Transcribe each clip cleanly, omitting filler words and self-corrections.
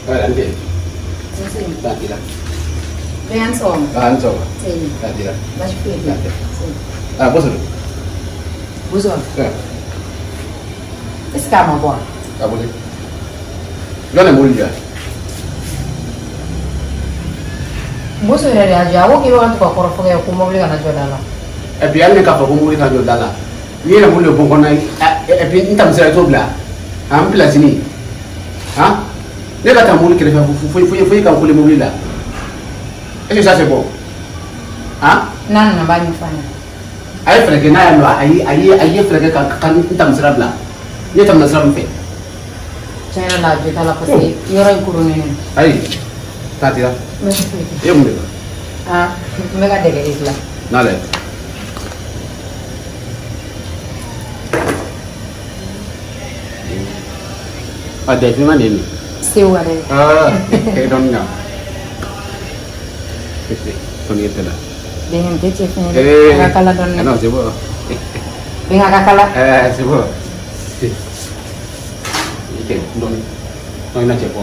Nanti. Sim. Nanti lah. Dengan som. So. Sim. Nanti lah. Mas Fili. Nanti. Sim. Bos dulu. Buzo. Ya. Escama boa. Tak boleh. Mana mulia? Buzo dari aja. Aku kira orang tukar korok yang aku mau beli karena jual dalam. Biar ni kapal kumuli kan jual dalam. Ni nak mulia pun kau naik. Entah mesti itu belah. Ambil sini. Ha? Ni kata mulia kira fui kan kulit mulia lah. Itu saya sebut. Ha? Nana banyak fana. Ayah frage na yang lah, ayah frage kan entah mesti belah. Ni tak mesti belah. Saya lagi kalau pasti orang kurun ini. Ayah, tak tidak. Mas Fili. Ya mulia. Ah, mereka deket itu lah. Nale. Ada di mana ini? Sewa deh. Dongnya. Kami itu lah. Dengan kecil ini. Kakak lah don. Ano siapa? Dengan kakak lah. Siapa? Ikan dong. Dong nak siapa?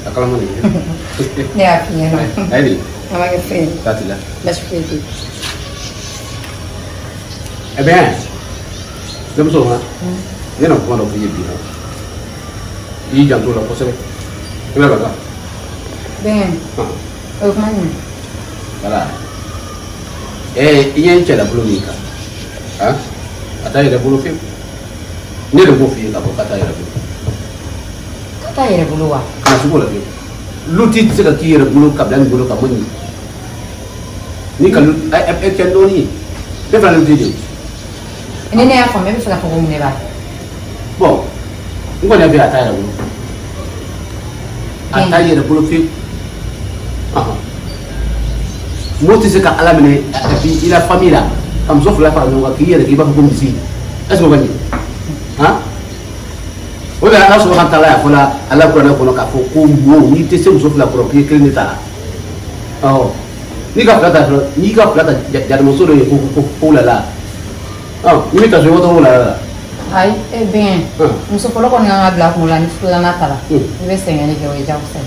Kakak mana ni? Ni apinya no. Ini. Nama Fili. Tak tidak. Mas Fili. Ben. Jam semua. Ni nak kau nak pergi bila? Di jam tu lah kau sebab. Kenapa kau? Dengan. Oh mana? Kalau. Ini yang belum nikah. Ah? Ada yang belum film. Ni ada belum film apa kata yang belum. Kata ya bulu ah. Karena semua lagi. Lu ti sekat kira bulu kablan bulu kamu ni. Ni kalau cendol ni. Dia pernah lu ti. Ini ni apa? Mungkin sudah hukum ni lah. Bon. Engkau ni apa ada bulu? Ada yang belum film. Moti sekat alam ni. Tapi ila famila. Kamu sof lah kalau engkau kira kita hukum di sini. Asal bukan ni? Ha? Oda Allah subhanahu wa ta'ala fola Allah Quran ko ka fo ko mo ni te se muso fla ko ke kene ta oh ni ka plata jadi muso do ko la oh ni ta so to la Ay, bien. Muso polo con nga bla ko la ni fula na tala. Ni senga ni ke wajah usai.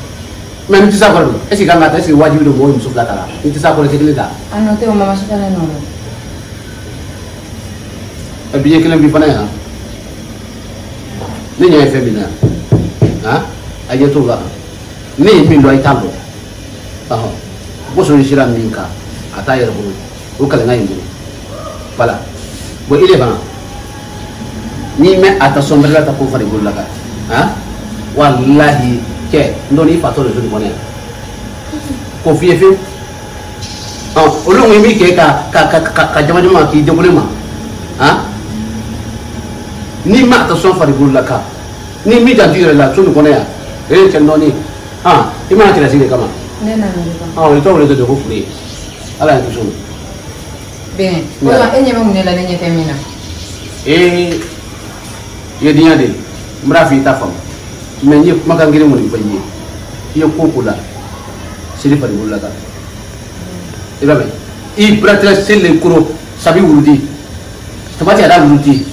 men ti sa ko esi ka ngata esi wajibi do mo muso fla ta ni ti sa ko ke kene ta Ano te o mama suka na no. e biye kene bi fana ya ni nya femina ha aje to la ni mi lo ay tambo bo so shira minka ata yere bulu o kala ngai bulu pala bo ile bana ni me ata sombrela ta ko fari bulu la ka ha wallahi ke ndoni fatoro so di mone ko fie fie o lu mi ke ka jama jama ki de bulu ma ha ni ma ta son fari bulu la ka ni mi dan dire la tunu kone ya cendoni imana kira sini kama Nena ni ba. itu boleh tu hufri ala yang tu Bien. Wala enye mo ni la ni femina. ya dia deh merafi tafam menye makan gini muni bayi iya kokula sini fari bulu la ka ibabe ibratra sele kuro sabi wurudi tamati ada wurudi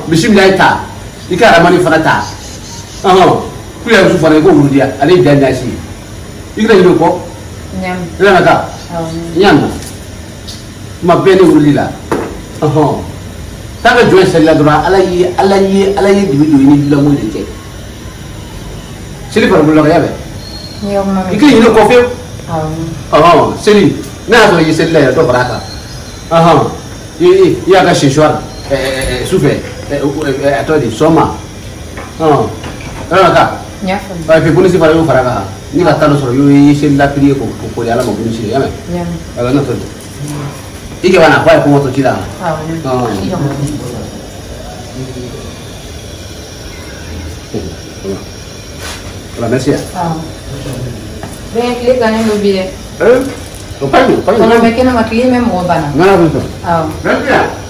bismillah ta ika ramani fanata kuya su fana ko wurudi ale dan nasi ikra yido ko Nyam. ila naka nyam ma bene wurudi la tanga joy sella dura alayi dibi do ni la mo de sili par bulla ya be Ni o mama. ikra yido ko fe sili na so yi sella ya do baraka ya ga shishwar sufe atodi soma naka Nyafa. pe polisi fara yo faraka ni ka talo soro yo yi sella priye ko ala mo polisi ya me Nyam. ala na to ike wana kwa ko moto kila Iyo. la merci Bien, kile ganyan mo bile. o paño Kono me kena makili me mo bana. ngana ko merci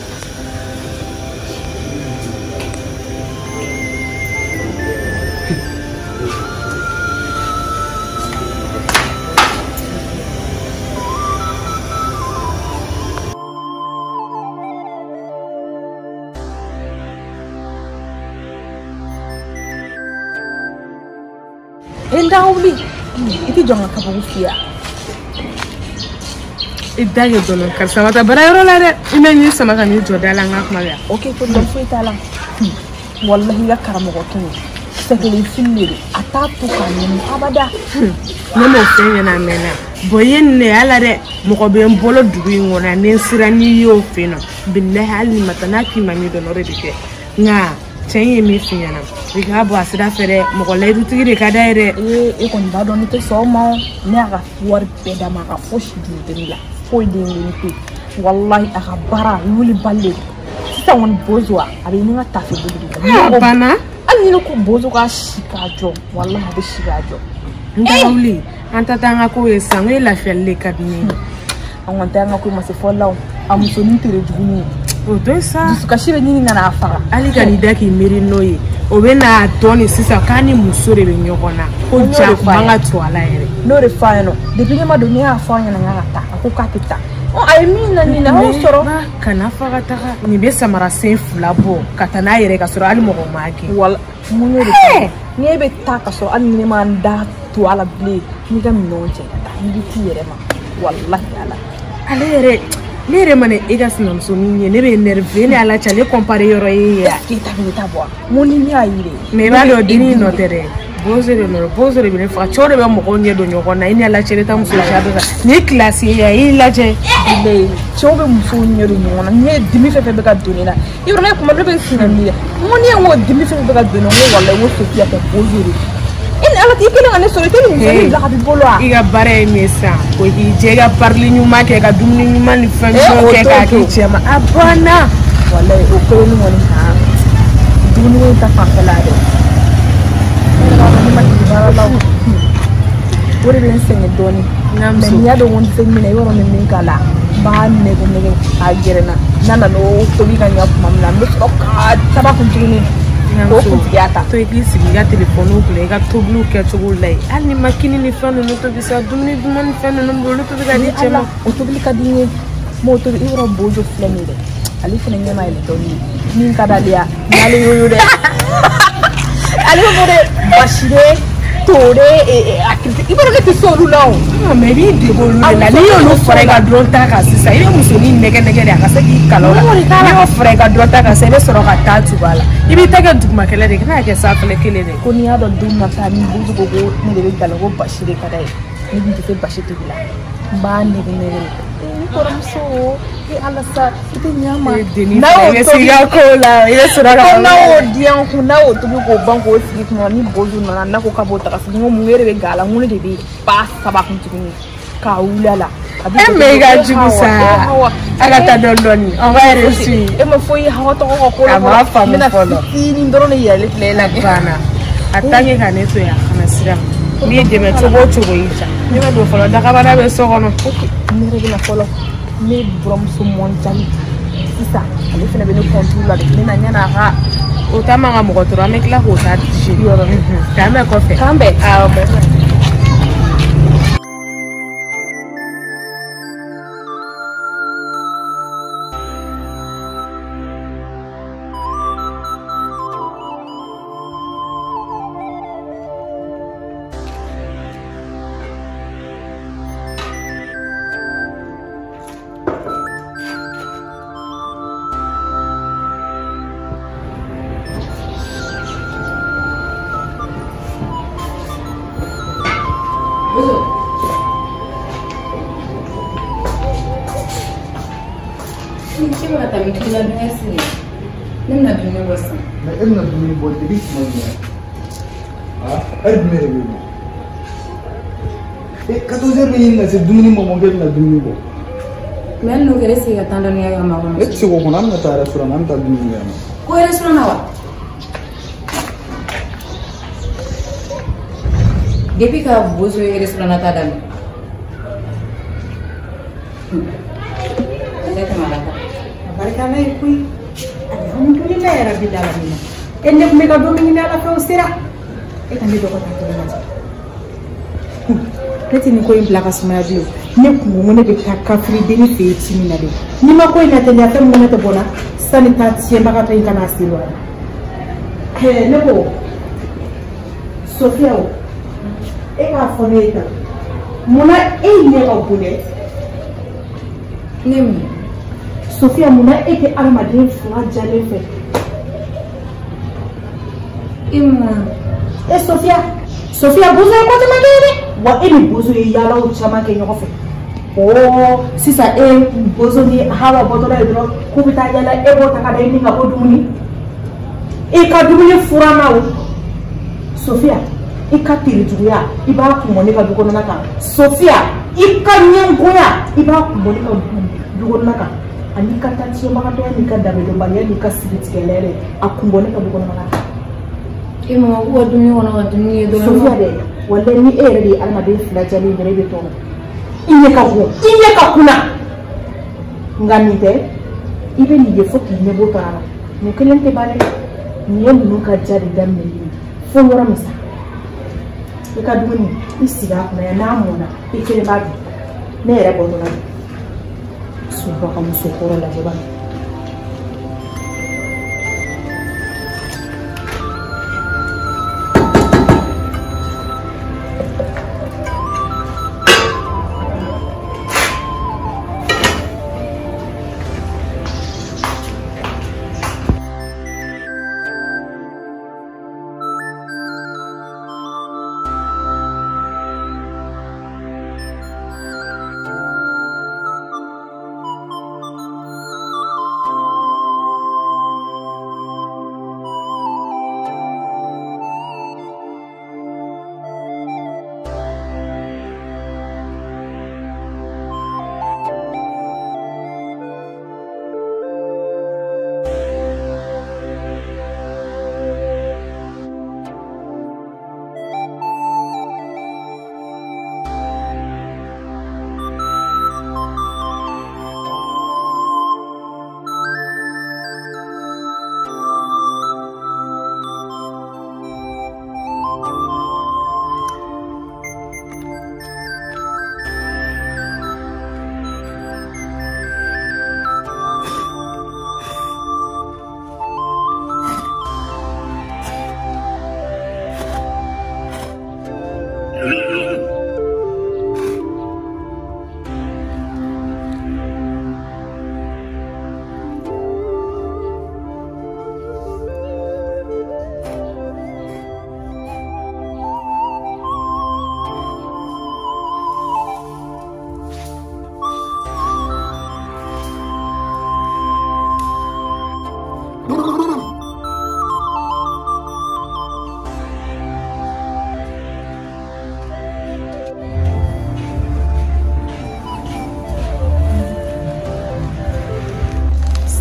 Endawli. Itu jangan kamu fia. Ida ye dono karsa wata bara yoro la de imeni sama kan yo dala ngak maga. Okay, ko don fuita la. Wallahi ya karamo ko tuni. Sekeli filli atatu kan ni abada. Ne mo fenya na mena. Boyen ne ala de mo ko be mbolo dugu ngona ne sirani yo feno. Billahi al ni matana ki mami dono re dike. Nga chenye mi finya na. Riga bo asida fere mo ko ledu tigire ka daire. E kon ba don te so ma ne aga war be da ma ka foshi di la. Foi dingi ni wallahi aga bara yuli balle. Sisa won bozwa abi ni ngata fe budu. Bana ani ko bozo ka shikajo wallahi abi shikajo. Ndawli anta tanga ko esango la felle kadni. An tanga ko ma se follaw am so ni tere duguni. O do sa suka shire ni ngana afara. Ali ka ni daki meri noyi. O be na toni sisa kani musore be nyogona. O ja banga twala ere. No refa no. Depuis ma doni afanya na ngata. Ko katita. Oh ay mina ni na ho soro. Kana faga taka ni be samara sen fulabo. Katana ere ka soro ali mo ko maki. Wala munyo de. Ni be taka soro an ni manda twala ble. Ni ga minonche. Ni tiere ma. Wallahi ala. Ale ere nere mane igas nam so ni ne be nerve ne ala chale compare yoro ya kita kita bo moni ni ayire me ba do dini no tere bozere be fa chore be mo gonye do nyoko na ini ala chele ta muso shado ni classe ya ila je ile chobe muso nyeru nyona ne dimi fe be ka donina ibro na kuma be sinani moni en wo dimi fe be ka donina wala wo so fiya ta bozere in ala ti kele ngane soro tele ni la habi bolo a iga bare mesa ko hi jega parli nyuma ke ka dumni nyuma ni fenjo ke ka ki chema abana wala o ko ni woni ha dumni ta fa kala de ma ti bara la wori ben sengi doni nam so ya do won sengi ne woro men kala ba ne ko ne a gerena nana no ko bi kan ya kuma na me so ka taba kun tini to église ga téléphone ou ga to blue ke to gulay al ni makini ni fanu no to bisa dumni duman fanu no do to ga ni chema o to bilika dingi moto iro bojo flemide ali fene nyama ile doni min kadalia nale yoyo de ali mo de bashire tore akiti iboro ke to solu lawo me bi de bolu la ni yo no fore ga dronta ka sisa ile musoni nege de ka se ki kalola ni yo fore ga dronta ka se be soro ka tatu bala ibi tege dugma kele de na ke sa fele kele de ko ni ado dumna ta ni buzu gogo ne de galo go bashire kadai ni bi te bashite bila ba ne ne ni koram so e ala sa ite nyama na o siga kola ile sura ka na o dian ku na o to go banko sigi kuma ni bozu na ko ka bota ka sigi mo ngere be gala ngule de bi pa saba kun tuni ka ulala mega jugusa aga ta dondoni on va réussir e mo foi hawa to ko ko ma fa mo folo ni ndoro ne yele lela bana atange kaneto ya kana sira mi je me chogo yicha ni me do folo daga bana be so kono ni rege na folo ni brom so monjali sisa ale fena be ne contrôle de ni na nyana ha o tamanga mo ko to ramek la ho ta shi yoro kame ko fe kambe a o c'est dumuni mo ngel na dumuni bo men no gere siga tan don yaga ma won et sigo ko nan na ta restaurant nan ta dumuni ya ko restaurant na wa depuis ka bozo restaurant ta dal ndeka malaka barka na kuy alhamdulillah ya rabbil alamin enne me ka domini na la fawsira e kan do ko ta Neti ni ko impla ka suma bio ne kumu ne be ta kafri de ni fe timina de ni ma ko ina te ya fe mo ne te bona sanita tiemba ka ta kana silwa ne ko Sofia k'a fɔ ne ye tan munna e ɲɛ ka bon dɛ ne mun Sofia munna e tɛ adamaden fila jalen fɛ i mun Sofia bozo ye ko caman kɛ dɛ wa e ni bozo ye yaalaw caman kɛ ɲɔgɔn fɛ sisan e bozo ni Hawa bɔtɔla ye dɔrɔn k'u bɛ taa yaala e b'o ta ka da e ni ka bɔ dumuni e ka dumuni furanna o Sofia i ka terijuguya i b'a kunbɔ ne ka du kɔnɔna kan Sofia i ka ɲɛngoya i b'a kunbɔ ne ka du kɔnɔna kan ani ka taa tiɲɛbagatɔya n'i ka dabɛdɔbaliya n'i ka sigitigɛla yɛrɛ a kunbɔ ne ka du kɔnɔna kan i mama k'u ka dumuni kɔnɔ ka dumuni ye dɔrɔn Sofia dɛ walahi ni e yɛrɛ de ye adamaden fila jalen dɔrɔn i bɛ tɔɔrɔ i ɲɛ ka kunna nka nin tɛ i bɛ nin ye fo k'i ɲɛ bɔ tɔɔrɔ la nin kelen tɛ ban dɛ nin ye ninnu ka ja de daminɛ fo yɔrɔ min sa i ka dumuni i sigi a kunna yan n'a mɔna i kelen b'a dun ne yɛrɛ bɔtɔ la soba ka muso kɔrɔ lajɛ ba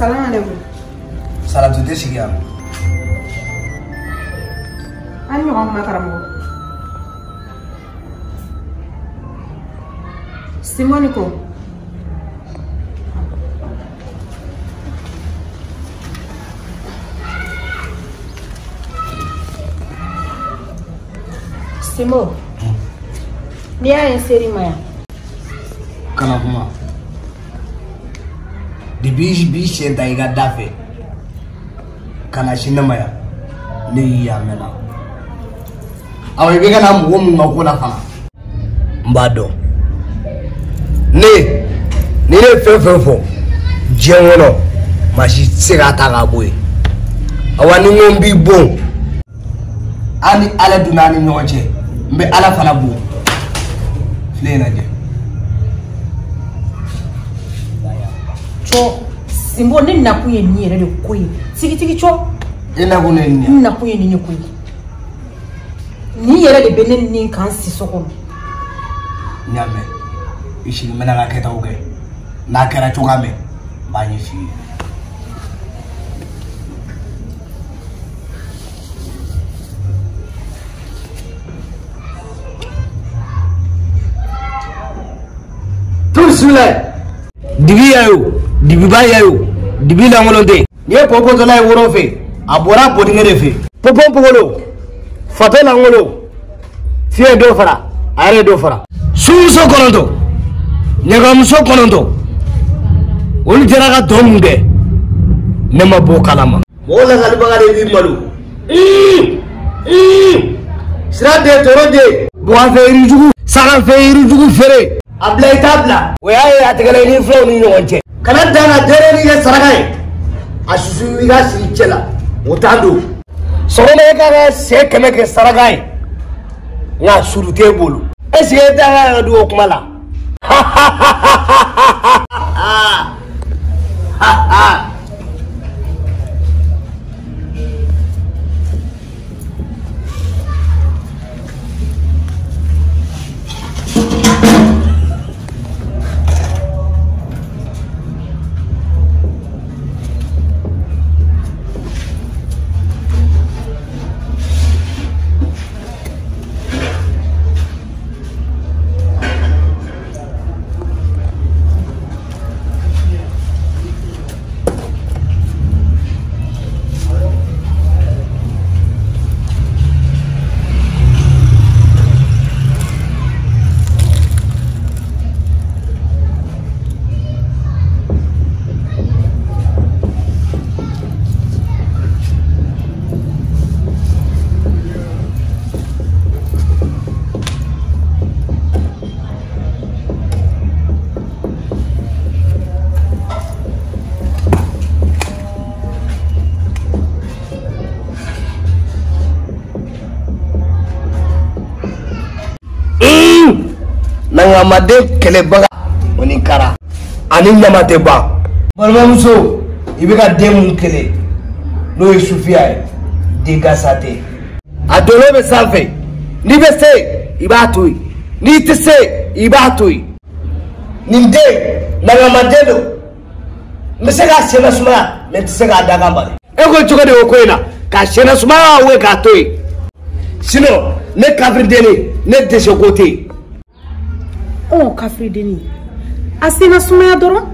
Salam alaikum. Salatu tɛ sigi yan. An ɲɔgɔn ma karamɔgɔ. Simoni ko. Simo. Ni y'a ye seri ma yan. Kana kuma. Depuis bi sen ta i ka da fɛ kana si ne ma yan ne y'i yan mɛnna aw i bɛ ka na mɔgɔ mun ka ko la fana n b'a dɔn ni ne fɛn fɛn fɔ diɲɛ kɔnɔ maa si tɛ se k'a ta k'a bɔ yen awa ni n ko n b'i bon an ni ala donna an ni ɲɔgɔn cɛ n bɛ ala fana bon filɛ in lajɛ. Simbo ne nakun ye ni yɛrɛ de ko ye tigitigi cɔ e nakun ye nin ye ne nakun ye ni ko ye ni yɛrɛ de bɛ ne ni kan si so kɔnɔ n y'a mɛn i sigi n bɛna ka kɛtaw kɛ n'a kɛra cogoya min n b'a ɲɛf'i ye. tout suite Dibi ya yo dibi ba ya yo dibi langolo te ni e popo to la e woro fe abora bodinge de fe popo pogolo fato langolo fie do fara are do fara suso konondo nyagam so konondo woni jara ka to munde ne ma bo kalama wala gali bagare bi malu sira de toro de bukan feri jugu sangat feri jugu fere abla itabla waya ya tegala ni flow ni nyonje kana dana dere ni saragai asusu wiga sichela utando sogome ka se keme ke saragai na surute bolu ese dana do kumala Nangamade kelebaga onikara ani namate ba balmamuso ibika demu kele no isufia digasate adolo be salve ni be se ibatui ni tse ibatui ninde nangamade do mesega sena suma metesega dagamba ego chokade okoina ka sena suma we ka toy sino ne kafrideni ne deshokote. Oh, Kafrideni. Asina sumaya doro.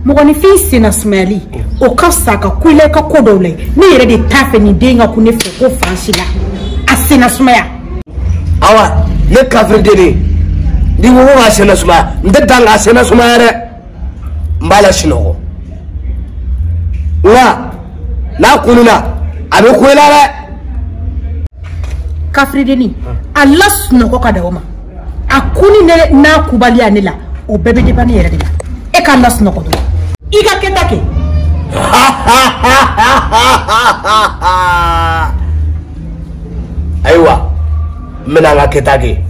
Mogoni fi sina sumayali. O kasaka kuile ka kodole. Ni yere de tafe ni denga kunefe ko fansila. Asina sumaya. Awa, ne Kafrideni. Di wo asina sumaya. Ndedanga asina sumaya re. Mbala shinogo. Wa na kununa abe kuila re. Kafrideni. Allah sunoko kadawoma. Akuni ne na kubali anela o bebe de bani yere de e ka las no ko do iga ketake aiwa mina nga ketake